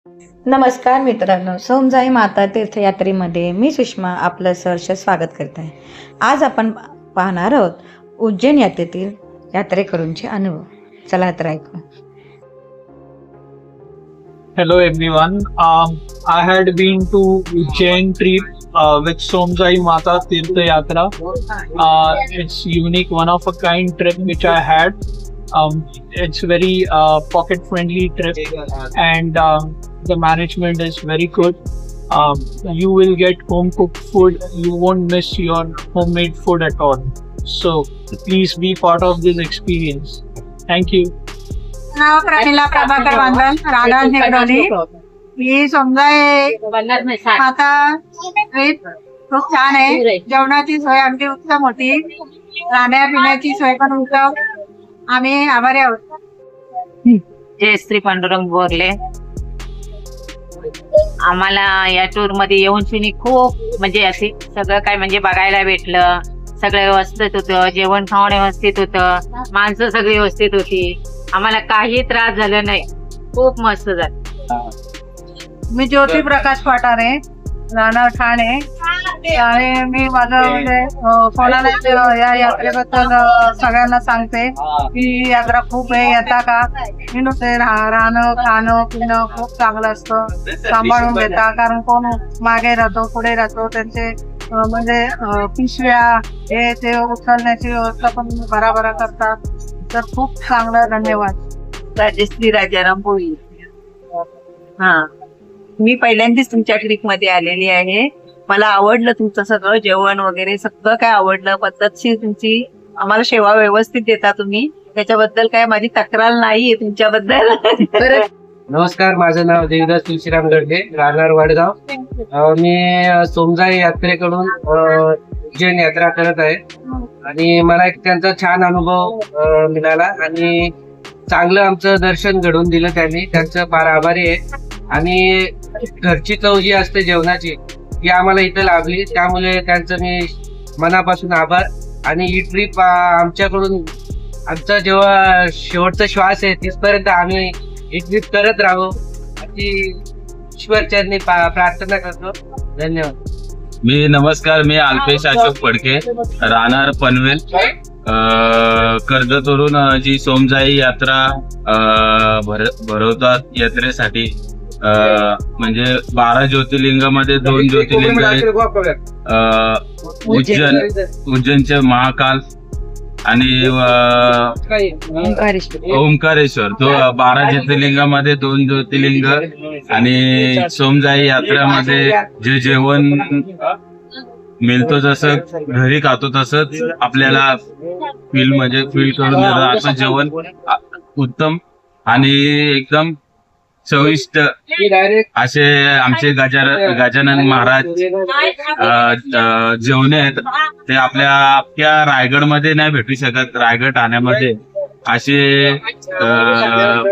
नमस्कार मित्रांनो, सोमजाई माता तीर्थयात्रेमध्ये मी सुषमा आपलं सहर्ष स्वागत करत आहे। आज आपण पाहणार आहोत उज्जैन यात्रेतील यात्रेकरूंचे अनुभव। चला तर ऐकू। Hello everyone. I had been to Ujjain trip with Somjai Mata Tirtha Yatra. It's unique, one of a kind trip which I had. It's very pocket friendly trip, and the management is very good. You will get home cooked food. You won't miss your homemade food at all. So please be part of this experience. Thank you. नाव प्रमिला प्रभाकर बांधल, राहणार निगडोली। ही समजाय माता trip खूप छान आहे। जेवणाची सोय अगदी उत्तम होती, राहण्या पिण्याची सोय पण उत्तम। आम्ही आभारी आहोत। जयश्री पांडुरंग बोरले। आम्हाला या टूर मध्ये येऊन शिनी खूप म्हणजे असे सगळं काय म्हणजे बघायला भेटलं। सगळं व्यवस्थित होतं, जेवण खावण व्यवस्थित होतं, माणसं सगळी व्यवस्थित होती। आम्हाला काही त्रास झाला नाही, खूप मस्त झालं। मी ज्योती प्रकाश पाटारे, राहणार ठाणे, आणि मी माझं म्हणजे कोणाला या यात्रेबद्दल सगळ्यांना सांगते की ही यात्रा खूप आहे, येता का? मी नुसते राहणं खाणं पिणं खूप चांगलं असतं, सांभाळून घेता। कारण कोण मागे राहतो पुढे राहतो, त्यांचे म्हणजे पिशव्या हे ते उचलण्याची व्यवस्था पण बराबर करतात। तर खूप चांगलं, धन्यवाद। राजश्री राजाराम पोळी। मी पहिल्यांदाच तुमच्या ट्रिप मध्ये आलेली आहे। मला आवडलं तुमचं सगळं जेवण वगैरे, सगळं काय आवडलं। पद्धतशीर तुमची आम्हाला सेवा व्यवस्थित देता तुम्ही, त्याच्याबद्दल काय माझी तक्रार नाहीये तुमच्याबद्दल। नमस्कार, माझं नाव देवदास तुळशीराम गडगे, राहणार वडगाव। मी सोमजाई यात्रेकडून उज्जैन यात्रा करत आहे आणि मला एक त्यांचा छान अनुभव मिळाला आणि चांगलं आमचं दर्शन घडवून दिलं त्यांनी, त्यांचं फार आभारी आहे। आणि घरची चव जी असते जेवणाची ती आम्हाला इथं लाभली, त्यामुळे त्यांचं मी मनापासून आभार। आणि ही ट्रिप आमच्याकडून आमचा जेव्हा शेवटचा श्वास आहे तिथपर्यंत आम्ही ही ट्रिप करत राहू अशी ईश्वरचरणी प्रार्थना करतो। धन्यवाद। नमस्कार, मी अल्पेश अशोक फडके, राहणार पनवेल। कर्जतवरून जी सोमजाई यात्रा भरवतात यात्रेसाठी, म्हणजे 12 ज्योतिर्लिंगामध्ये 2 ज्योतिर्लिंग आहेत। उज्जैनचे महाकाल आणि ओंकारेश्वर, तो 12 ज्योतिर्लिंगामध्ये 2 ज्योतिर्लिंग। आणि सोमजाई यात्रेमध्ये जे जेवण मिळतो जसं घरी खातो तसंच आपल्याला फील करून देतात। असं जेवण उत्तम आणि एकदम चविष्ट असे आमचे गजानन महाराज जेवणे आहेत, ते आपल्या रायगडमध्ये नाही भेटू शकत। रायगड ठाण्यामध्ये असे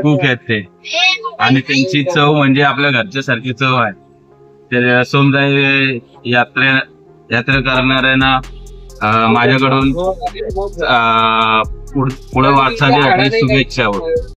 कुक आहेत ते, आणि त्यांची चव म्हणजे आपल्या घरच्या सारखी चव आहे। तर सोमजाई यात्रा करणाऱ्यांना माझ्याकडून पुढे वाटचालीसाठी शुभेच्छा।